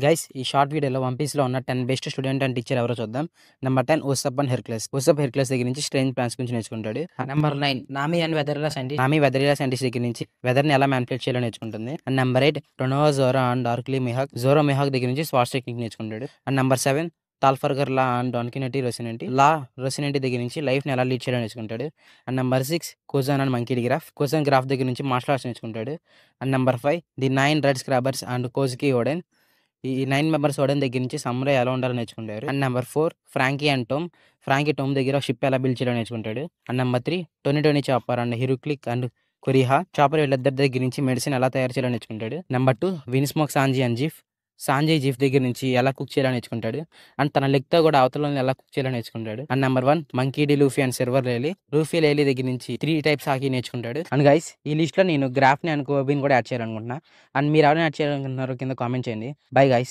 Guys ఈ short వీడియోలో one పీస్లో ఉన్న 10 బెస్ట్ స్టూడెంట్ అండ్ టీచర్ ఎవరో చూద్దాం. Number 10 Usopp and Hercules. Usopp Hercules దగ్గర నుంచి స్ట్రేంజ్ ప్లాన్స్ గురించి నేర్చుకుంటాడు. Number 9 Nami and Weatheria scientist. Nami Weatheria scientist దగ్గర నుంచి వెదర్ని ఎలా మ్యానిపులేట్ చేయాలో నేర్చుకుంటుంది. And number 8 Roronoa Zoro and Dracule Mihawk. Zoro Mihawk దగ్గర నుంచి స్వాట్స్ టెక్నిక్ నేర్చుకుంటాడు. And number 7 Trafalgar Law and Donquixote Rosinante. Rosinante దగ్గర నుంచి లైఫ్ని ఎలా లీడ్ చేయాలో నేర్చుకుంటాడు. And number 6 Kuzan and monkey graph. Kuzan Garp దగ్గర నుంచి మార్షల్ ఆర్ట్స్ నేర్చుకుంటాడు. And number 5 the 9 red scabbards and Kozuki Oden. ఈ 9 మెంబర్స్ ఓడెన్ దగ్గర నుంచి సమ్మురై ఎలా ఉండాలో నేర్చుకుంటారు. And number 4 Franky and Tom. Franky Tom దగ్గర షిప్ ఎలా బిల్డ్ చేయాలో నేర్చుకుంటాడు. And number 3 Tony Chopper and Hiriluk and Kureha. Chopper వీళ్ళిద్దరి దగ్గర నుంచి మెడిసిన్ ఎలా తయారు చేయాలో నేర్చుకుంటాడు. Number 2 Vinsmoke Sanji and Zeff. Sanji Zeff దగ్గర నుంచి ఎలా కుక్ చేయాలో నేర్చుకుంటాడు. అండ్ తన లెగ్తో కూడా అవతల ఎలా కుక్ చేయాలో నేర్చుకుంటాడు. And number 1 Monkey D Luffy and Silvers Rayleigh. Luffy Rayleigh దగ్గర నుంచి 3 టైప్స్ హాకీ నేర్చుకుంటాడు. అండ్ గైస్ ఈ లిస్ట్ లో నేను గ్రాఫ్ని అండ్ కోబిన్ కూడా యాడ్ చేయాలనుకుంటున్నా. అండ్ మీరు ఎవరైనా యాడ్ చేయాలనుకుంటున్నారో కింద కామెంట్ చేయండి. Bye guys.